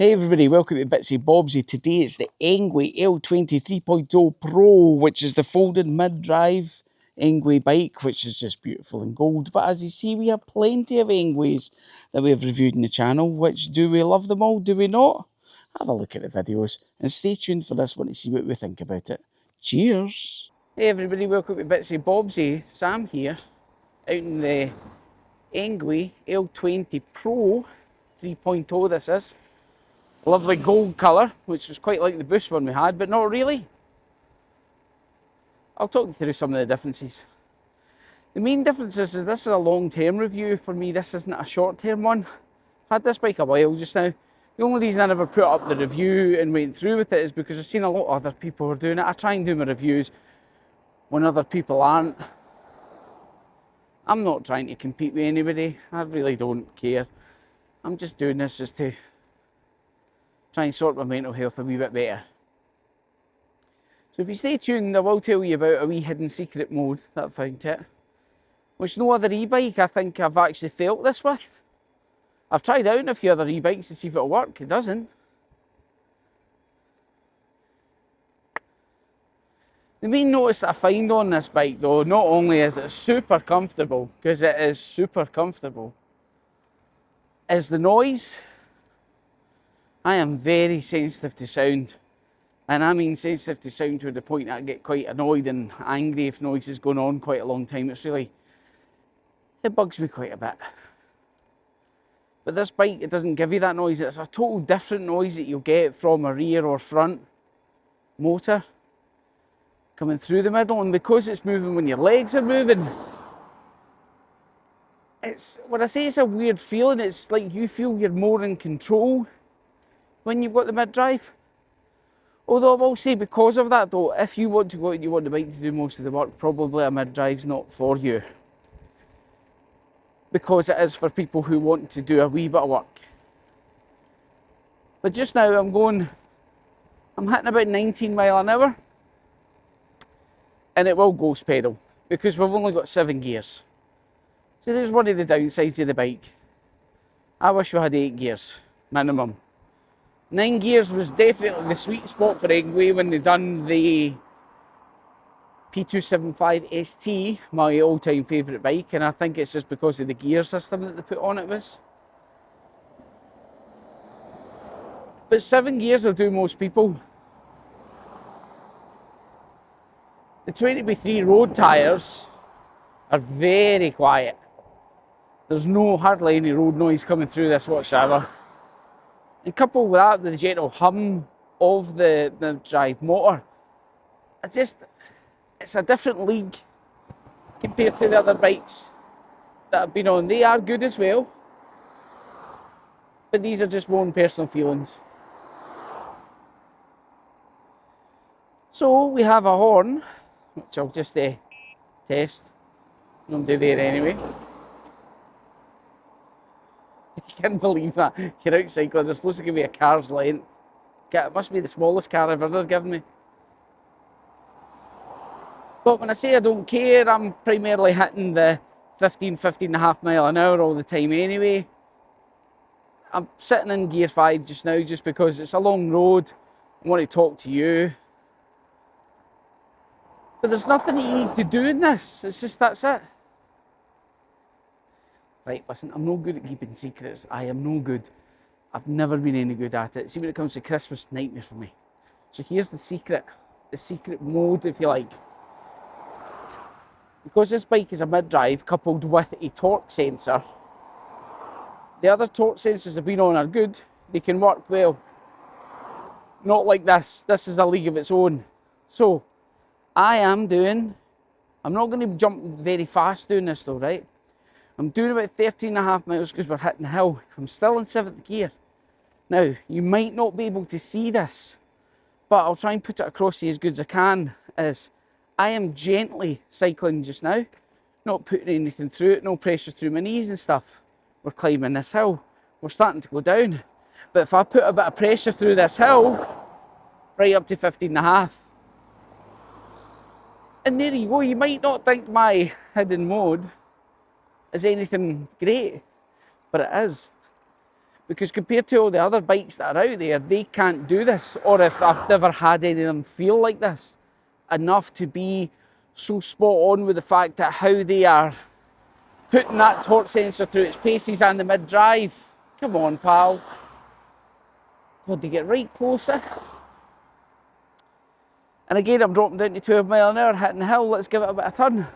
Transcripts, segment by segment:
Hey everybody, welcome to BitzyBobzy. Today it's the Engwe L20 3.0 Pro, which is the folded mid-drive Engwe bike, which is just beautiful in gold. But as you see, we have plenty of Engwes that we have reviewed in the channel. Which, do we love them all? Do we not? Have a look at the videos and stay tuned for this one to see what we think about it. Cheers! Hey everybody, welcome to BitzyBobzy. Sam here, out in the Engwe L20 Pro 3.0 this is. Lovely gold colour, which was quite like the Boost one we had, but not really. I'll talk you through some of the differences. The main difference is that this is a long-term review for me. This isn't a short-term one. I've had this bike a while just now. The only reason I never put up the review and went through with it is because I've seen a lot of other people who are doing it. I try and do my reviews when other people aren't. I'm not trying to compete with anybody. I really don't care. I'm just doing this just to try and sort my mental health a wee bit better. So if you stay tuned, I will tell you about a wee hidden secret mode that I found it, which no other e-bike I think I've actually felt this with. I've tried out a few other e-bikes to see if it'll work. It doesn't. The main notice that I find on this bike though, not only is it super comfortable, because it is super comfortable, is the noise. I am very sensitive to sound, and I mean sensitive to sound to the point that I get quite annoyed and angry if noise is going on quite a long time. It bugs me quite a bit. But this bike, it doesn't give you that noise. It's a total different noise that you'll get from a rear or front motor coming through the middle, and because it's moving when your legs are moving, when I say it's a weird feeling, it's like you feel you're more in control when you've got the mid-drive. Although I will say, because of that though, if you want to go out and you want the bike to do most of the work, probably a mid-drive's not for you. Because it is for people who want to do a wee bit of work. But just now I'm hitting about 19 mile an hour. And it will ghost pedal, because we've only got 7 gears. So there's one of the downsides of the bike. I wish we had 8 gears, minimum. 9 gears was definitely the sweet spot for Engwe when they done the P275 ST, my all-time favourite bike, and I think it's just because of the gear system that they put on it was. But 7 gears will do most people. The 20x3 road tyres are very quiet. There's hardly any road noise coming through this whatsoever. And coupled with that, the gentle hum of the drive motor, it's a different league compared to the other bikes that I've been on. They are good as well, but these are just more own personal feelings. So we have a horn, which I'll just test. I'll do there anyway. I can't believe that. You're out cycling, they're supposed to give you a car's length. It must be the smallest car I've ever given me. But when I say I don't care, I'm primarily hitting the 15.5 mile an hour all the time anyway. I'm sitting in gear 5 just now, just because it's a long road. I want to talk to you. But there's nothing you need to do in this. It's just, that's it. Right, listen, I'm no good at keeping secrets. I am no good. I've never been any good at it. See, when it comes to Christmas, nightmare for me. So here's the secret mode, if you like. Because this bike is a mid-drive coupled with a torque sensor, the other torque sensors I've been on are good. They can work well. Not like this. This is a league of its own. So, I'm not going to jump very fast doing this though, right? I'm doing about 13.5 miles because we're hitting the hill. I'm still in 7th gear. Now, you might not be able to see this, but I'll try and put it across to you as good as I can. I am gently cycling just now, not putting anything through it, no pressure through my knees and stuff. We're climbing this hill. We're starting to go down. But if I put a bit of pressure through this hill, right up to 15.5, and there you go. You might not think my hidden mode is anything great, but it is. Because compared to all the other bikes that are out there, they can't do this. Or if I've never had any of them feel like this enough to be so spot on with the fact that how they are putting that torque sensor through its paces and the mid-drive. Come on, pal. God, they get right closer. And again, I'm dropping down to 12 mile an hour, hitting the hill. Let's give it a bit of turn.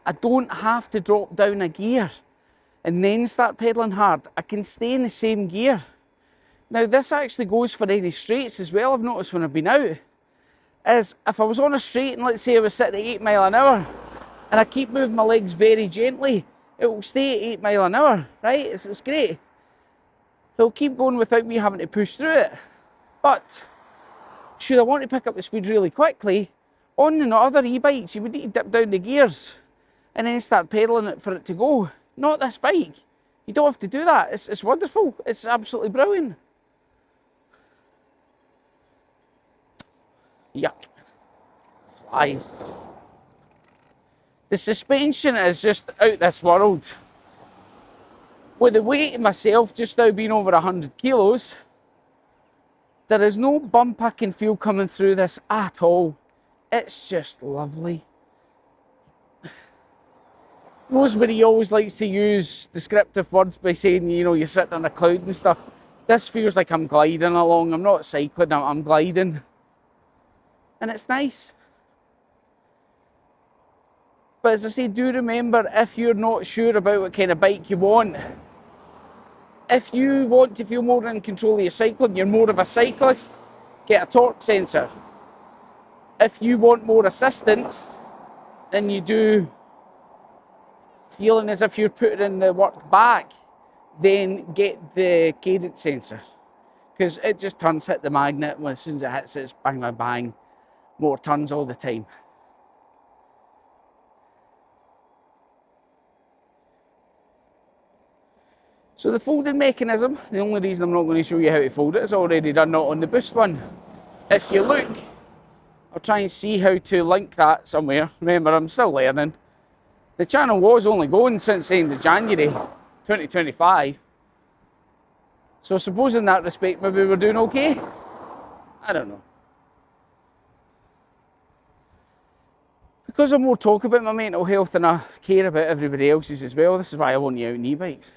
I don't have to drop down a gear and then start pedalling hard. I can stay in the same gear. Now, this actually goes for any straights as well, I've noticed when I've been out. Is if I was on a straight and let's say I was sitting at 8 mile an hour and I keep moving my legs very gently, it will stay at 8 mile an hour, right? It's great. It'll keep going without me having to push through it. But should I want to pick up the speed really quickly, on the other e-bikes you would need to dip down the gears and then start pedaling it for it to go. Not this bike. You don't have to do that. It's wonderful. It's absolutely brilliant. Yuck. Flies. The suspension is just out this world. With the weight of myself just now being over 100 kilos, there is no bump I can feel coming through this at all. It's just lovely. Rosemary always likes to use descriptive words by saying, you know, you're sitting on a cloud and stuff. This feels like I'm gliding along. I'm not cycling, I'm gliding. And it's nice. But as I say, do remember, if you're not sure about what kind of bike you want, if you want to feel more in control of your cycling, you're more of a cyclist, get a torque sensor. If you want more assistance, then you do feeling as if you're putting in the work back, then get the cadence sensor. Because it just turns, hit the magnet, when as soon as it hits it, it's bang, bang, bang. More turns all the time. So the folding mechanism, the only reason I'm not going to show you how to fold it is already done not on the Boost one. If you look, I'll try and see how to link that somewhere. Remember, I'm still learning. The channel was only going since the end of January 2025. So I suppose in that respect, maybe we're doing okay. I don't know. Because I more talk about my mental health than I care about everybody else's as well, this is why I want you out on e-bikes.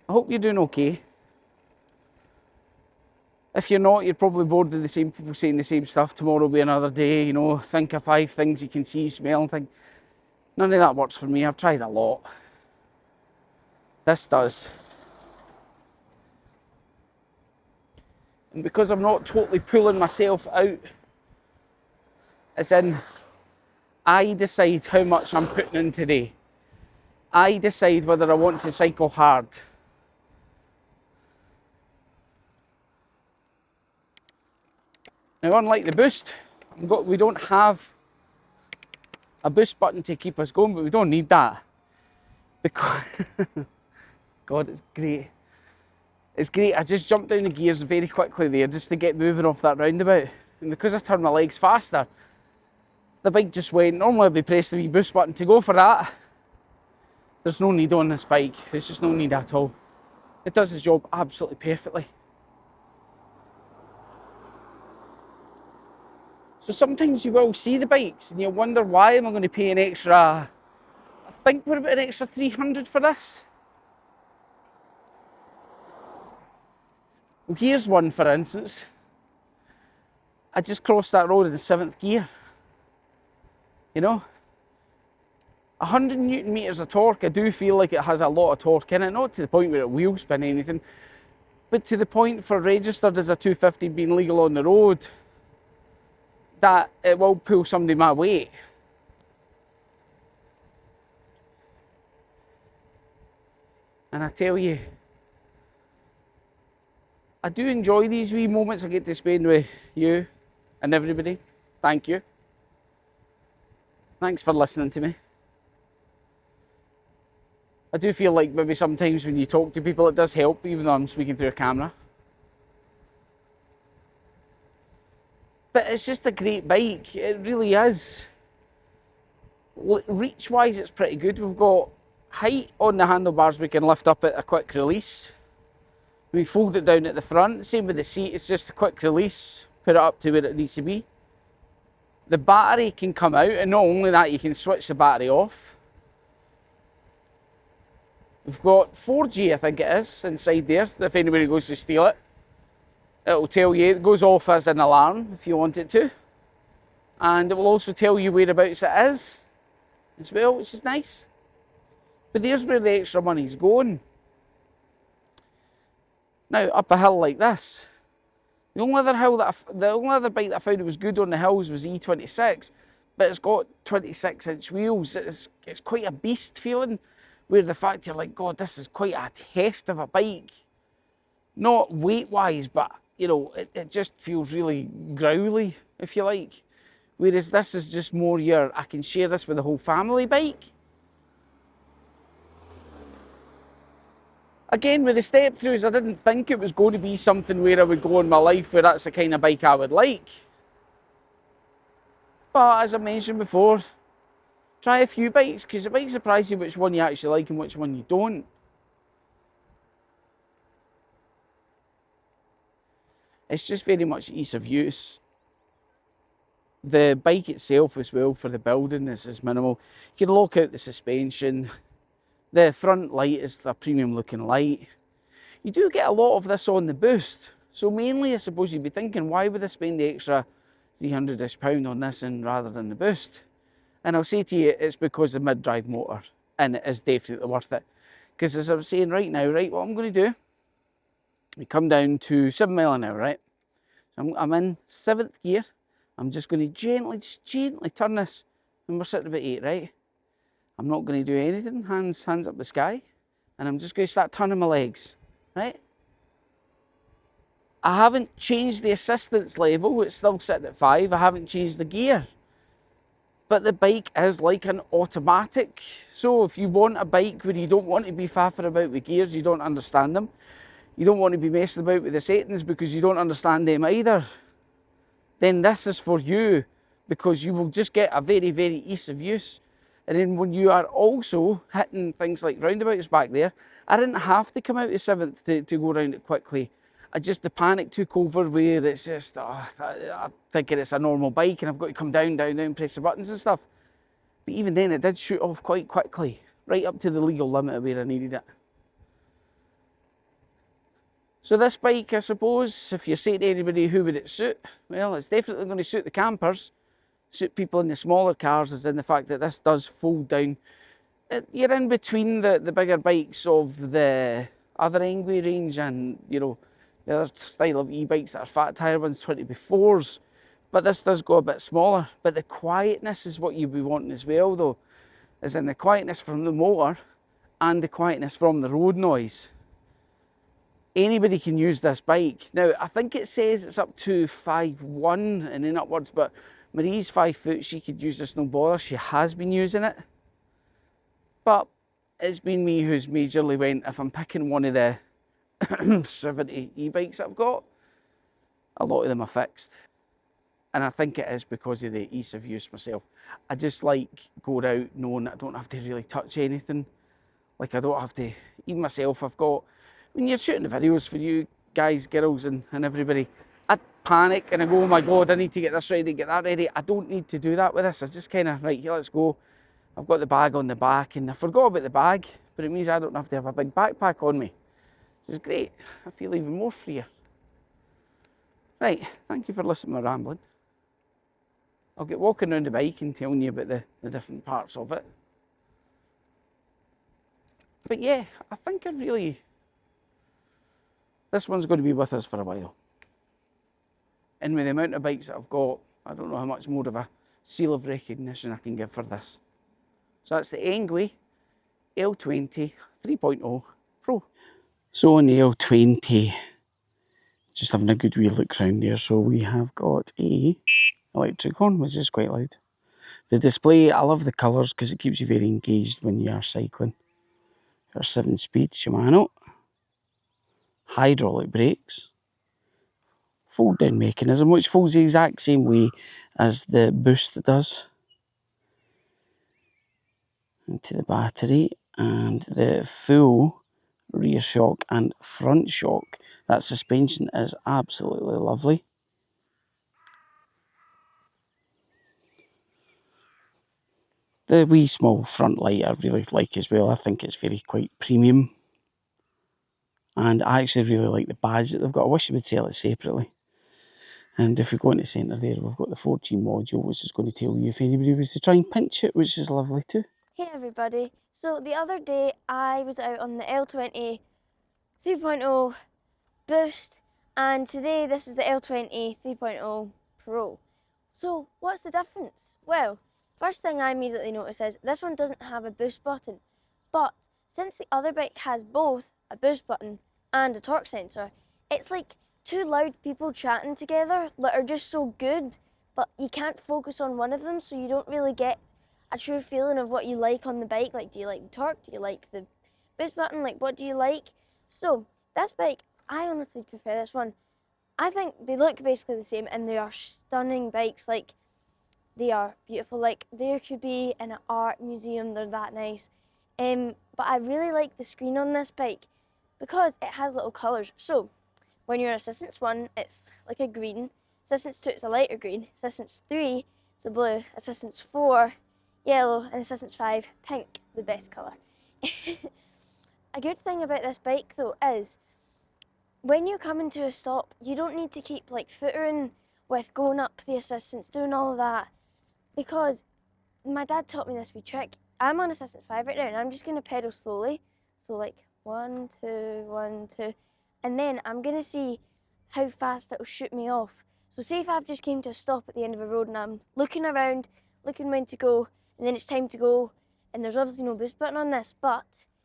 I hope you're doing okay. If you're not, you're probably bored of the same people saying the same stuff. Tomorrow will be another day, you know, think of 5 things you can see, smell and think. None of that works for me. I've tried a lot. This does. And because I'm not totally pulling myself out, as in, I decide how much I'm putting in today. I decide whether I want to cycle hard. Now, unlike the Boost, we don't have a boost button to keep us going, but we don't need that. Because, God, it's great. It's great. I just jumped down the gears very quickly there just to get moving off that roundabout. And because I turned my legs faster, the bike just went. Normally I'd be pressing the wee boost button to go for that. There's no need on this bike. There's just no need at all. It does its job absolutely perfectly. So sometimes you will see the bikes and you'll wonder, why am I going to pay an extra, I think we're about an extra 300 for this. Well, here's one for instance. I just crossed that road in the 7th gear. You know? 100 Newton meters of torque, I do feel like it has a lot of torque in it, not to the point where it wheel spin anything, but to the point for registered as a 250 being legal on the road, that it will pull somebody my weight. And I tell you, I do enjoy these wee moments I get to spend with you and everybody. Thank you. Thanks for listening to me. I do feel like maybe sometimes when you talk to people it does help, even though I'm speaking through a camera. But it's just a great bike, it really is. Reach-wise it's pretty good. We've got height on the handlebars we can lift up at a quick release. We fold it down at the front. Same with the seat, it's just a quick release. Put it up to where it needs to be. The battery can come out, and not only that, you can switch the battery off. We've got 4G, I think it is, inside there. If anybody goes to steal it, it'll tell you. It goes off as an alarm if you want it to. And it will also tell you whereabouts it is as well, which is nice. But there's where the extra money's going. Now, up a hill like this, the only other bike that I found was good on the hills was E26, but it's got 26-inch wheels. It's quite a beast feeling, where the fact you're like, God, this is quite a heft of a bike. Not weight-wise, but, you know, it just feels really growly, if you like. Whereas this is just more I can share this with the whole family bike. Again, with the step-throughs, I didn't think it was going to be something where I would go in my life where that's the kind of bike I would like. But as I mentioned before, try a few bikes, because it might surprise you which one you actually like and which one you don't. It's just very much ease of use. The bike itself as well for the building is minimal. You can lock out the suspension. The front light is a premium looking light. You do get a lot of this on the Boost. So mainly I suppose you'd be thinking, why would I spend the extra £300-ish on this rather than the Boost? And I'll say to you, it's because of the mid-drive motor. And it is definitely worth it. Because as I'm saying right now, right, what I'm going to do, we come down to 7 mile an hour, right? So I'm in 7th gear. I'm just going to gently turn this, and we're sitting about 8, right? I'm not going to do anything, hands up the sky, and I'm just going to start turning my legs, right? I haven't changed the assistance level, it's still sitting at 5, I haven't changed the gear. But the bike is like an automatic, so if you want a bike where you don't want to be faffing about with gears, you don't understand them, you don't want to be messing about with the settings because you don't understand them either, then this is for you, because you will just get a very, very ease of use. And then when you are also hitting things like roundabouts back there, I didn't have to come out of 7th to go around it quickly. The panic took over where it's just, I'm thinking it's a normal bike and I've got to come down, press the buttons and stuff. But even then it did shoot off quite quickly, right up to the legal limit of where I needed it. So this bike, I suppose, if you're saying to anybody who would it suit, well, it's definitely going to suit the campers, suit people in the smaller cars, as in the fact that this does fold down. You're in between the bigger bikes of the other Engwe range and, you know, the other style of e-bikes that are fat tyre ones, 20x4s. But this does go a bit smaller. But the quietness is what you'd be wanting as well, though, as in the quietness from the motor and the quietness from the road noise. Anybody can use this bike. Now, I think it says it's up to 5'1" and then upwards, but Marie's 5 foot, she could use this no bother. She has been using it. But it's been me who's majorly went, if I'm picking one of the 70 e-bikes I've got, a lot of them are fixed. And I think it is because of the ease of use myself. I just like going out knowing that I don't have to really touch anything. Like I don't have to, even myself, I've got, when you're shooting the videos for you guys, girls and everybody, I panic and I go, oh my God, I need to get this ready, get that ready. I don't need to do that with this. I just kind of, right, here, let's go. I've got the bag on the back and I forgot about the bag, but it means I don't have to have a big backpack on me. Which is great. I feel even more freer. Right, thank you for listening to my rambling. I'll get walking around the bike and telling you about the different parts of it. But yeah, I think this one's going to be with us for a while. And with the amount of bikes that I've got, I don't know how much more of a seal of recognition I can give for this. So that's the Engwe L20 3.0 Pro. So on the L20, just having a good wee look around there. So we have got a electric horn, which is quite loud. The display, I love the colours because it keeps you very engaged when you are cycling. Our 7-speed Shimano. Hydraulic brakes. Fold down mechanism, which folds the exact same way as the Boost does. Into the battery, and the full rear shock and front shock. That suspension is absolutely lovely. The wee small front light I really like as well. I think it's very quite premium. And I actually really like the badge that they've got. I wish they would sell it separately. And if we go into centre there, we've got the 4G module, which is going to tell you if anybody was to try and pinch it, which is lovely too. Hey everybody, so the other day I was out on the L20 3.0 Boost, and today this is the L20 3.0 Pro. So what's the difference? Well, first thing I immediately notice is this one doesn't have a boost button, but since the other bike has both a boost button and a torque sensor, it's like two loud people chatting together that are just so good, but you can't focus on one of them, so you don't really get a true feeling of what you like on the bike. Like, do you like the torque? Do you like the boost button? Like, what do you like? So this bike, I honestly prefer this one. I think they look basically the same, and they are stunning bikes. Like, they are beautiful. Like, there could be in an art museum, they're that nice. But I really like the screen on this bike because it has little colours. So when you're in Assistance 1, it's like a green. Assistance 2, it's a lighter green. Assistance 3, it's a blue. Assistance 4, yellow. And Assistance 5, pink, the best colour. A good thing about this bike though is when you come into a stop, you don't need to keep like footering with going up the assistance, doing all of that, because my dad taught me this wee trick. I'm on Assistance 5 right now, and I'm just going to pedal slowly. So like 1, 2, 1, 2, and then I'm going to see how fast it'll shoot me off. So say if I've just came to a stop at the end of a road and I'm looking around, looking when to go, and then it's time to go, and there's obviously no boost button on this, but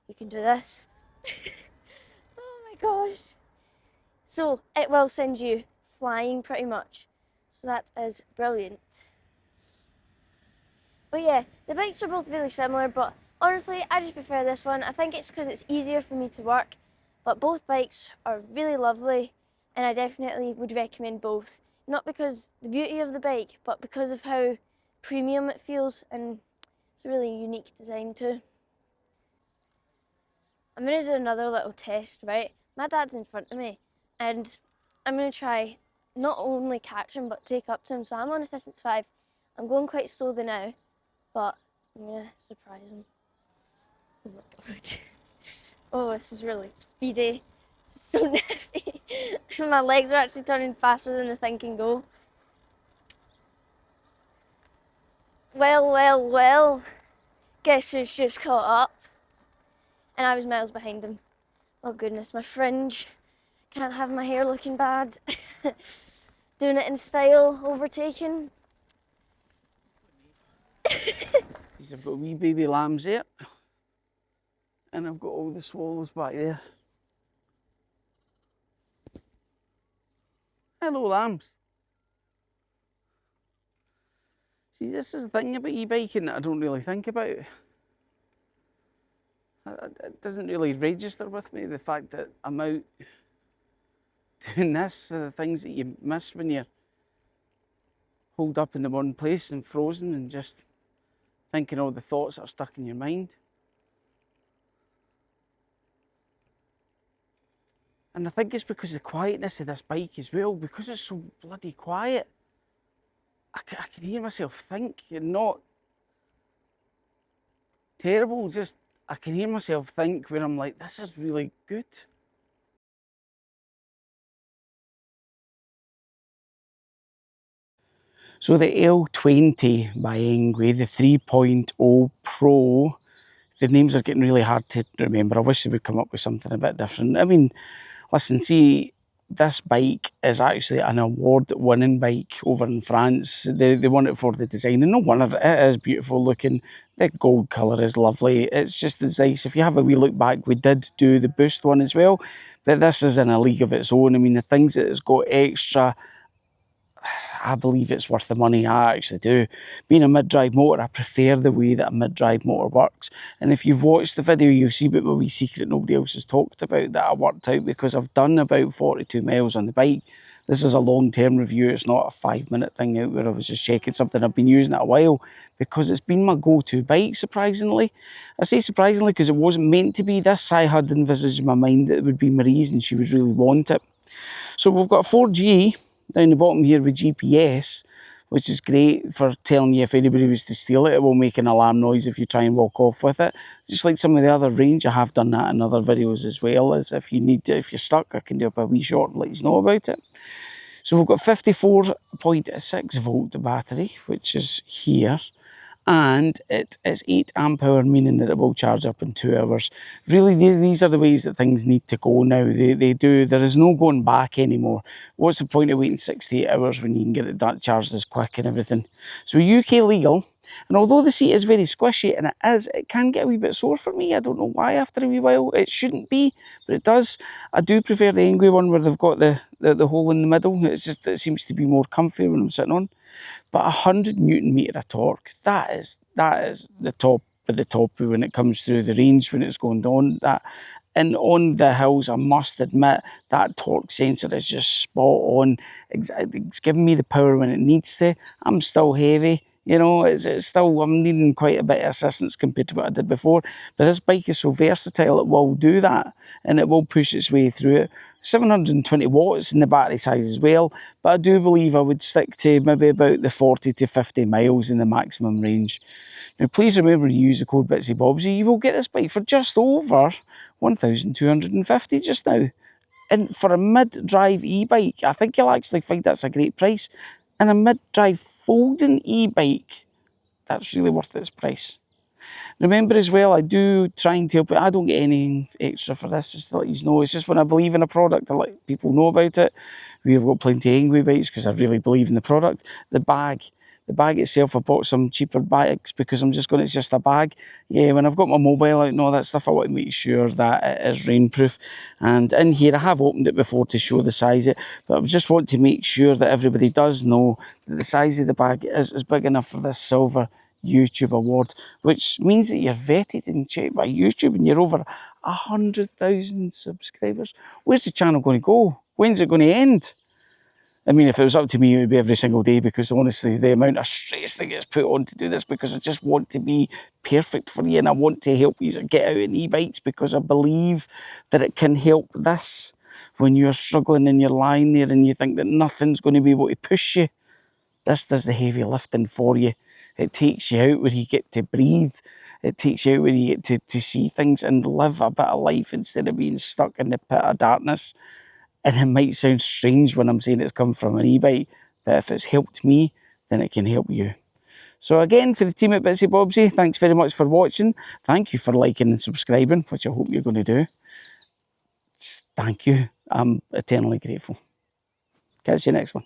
you can do this. Oh my gosh. So it will send you flying pretty much. So that is brilliant. But yeah, the bikes are both really similar, but honestly, I just prefer this one. I think it's because it's easier for me to work, but both bikes are really lovely, and I definitely would recommend both. Not because the beauty of the bike, but because of how premium it feels, and it's a really unique design too. I'm going to do another little test, right? My dad's in front of me, and I'm going to try not only catch him, but take up to him. So I'm on Assistance 5. I'm going quite slowly now, but I'm going to surprise him. Oh my god. Oh, this is really speedy. This is so nippy. My legs are actually turning faster than the thing can go. Well, well, well. Guess who's just caught up? And I was miles behind him. Oh goodness, my fringe. Can't have my hair looking bad. Doing it in style, overtaking. I've got wee baby lambs there. And I've got all the swallows back there. Hello, lambs. See, this is the thing about e-biking that I don't really think about. It doesn't really register with me, the fact that I'm out doing this, the things that you miss when you're holed up in the one place and frozen and just thinking all the thoughts that are stuck in your mind. And I think it's because of the quietness of this bike as well, because it's so bloody quiet. I can hear myself think, and not terrible, just I can hear myself think where I'm like, this is really good. So the L20 by Engwe, the 3.0 Pro, the names are getting really hard to remember. I wish they would come up with something a bit different. I mean, listen, see, this bike is actually an award-winning bike over in France. They won it for the design, and no wonder, it is beautiful looking. The gold colour is lovely. It's just as nice. If you have a wee look back, we did do the Boost one as well, but this is in a league of its own. I mean, the things that it's got extra, I believe it's worth the money. I actually do. Being a mid-drive motor, I prefer the way that a mid-drive motor works. And if you've watched the video, you'll see about my wee secret nobody else has talked about that I worked out, because I've done about 42 miles on the bike. This is a long-term review. It's not a 5-minute thing out where I was just checking something. I've been using it a while because it's been my go-to bike, surprisingly. I say surprisingly because it wasn't meant to be this. I had envisaged in my mind that it would be Marie's and she would really want it. So we've got 4G down the bottom here with GPS, which is great for telling you if anybody was to steal it. It will make an alarm noise if you try and walk off with it. Just like some of the other range, I have done that in other videos as well, as if you need to, if you're stuck, I can do up a wee short and let you know about it. So we've got 54.6 volt battery, which is here. And it is 8 amp hour, meaning that it will charge up in 2 hours. Really, these are the ways that things need to go now. They do. There is no going back anymore. What's the point of waiting 6 to 8 hours when you can get it charged as quick and everything? So UK legal. And although the seat is very squishy, and it can get a wee bit sore for me. I don't know why after a wee while. It shouldn't be, but it does. I do prefer the Engwe one where they've got the hole in the middle. It's just, it seems to be more comfy when I'm sitting on. But 100 Newton metre of torque, that is the top of the top when it comes through the range when it's going on. And on the hills, I must admit, that torque sensor is just spot on. It's giving me the power when it needs to. I'm still heavy. You know, it's still, I'm needing quite a bit of assistance compared to what I did before. But this bike is so versatile, it will do that. And it will push its way through it. 720 watts in the battery size as well. But I do believe I would stick to maybe about the 40 to 50 miles in the maximum range. Now, please remember to use the code BitzyBobzy. You will get this bike for just over 1,250 just now. And for a mid-drive e-bike, I think you'll actually find that's a great price. And a mid-drive folding e-bike, that's really worth its price. Remember as well, I do try and tell people, I don't get any extra for this, just to let you know. It's just when I believe in a product, I let people know about it. We have got plenty of Engwe bikes because I really believe in the product. The bag itself, I bought some cheaper bags because I'm just going, it's just a bag. Yeah, when I've got my mobile out and all that stuff, I want to make sure that it is rainproof. And in here, I have opened it before to show the size of it, but I just want to make sure that everybody does know that the size of the bag is big enough for this silver YouTube award, which means that you're vetted and checked by YouTube and you're over 100,000 subscribers. Where's the channel going to go? When's it going to end? I mean, if it was up to me, it would be every single day, because honestly, the amount of stress that gets put on to do this, because I just want to be perfect for you and I want to help you get out in e-bikes, because I believe that it can help this when you're struggling and you're lying there and you think that nothing's going to be able to push you. This does the heavy lifting for you. It takes you out where you get to breathe. It takes you out where you get to see things and live a bit of life instead of being stuck in the pit of darkness. And it might sound strange when I'm saying it's come from an e-bike, but if it's helped me, then it can help you. So again, for the team at BitzyBobzy, thanks very much for watching. Thank you for liking and subscribing, which I hope you're going to do. Thank you. I'm eternally grateful. Catch you next one.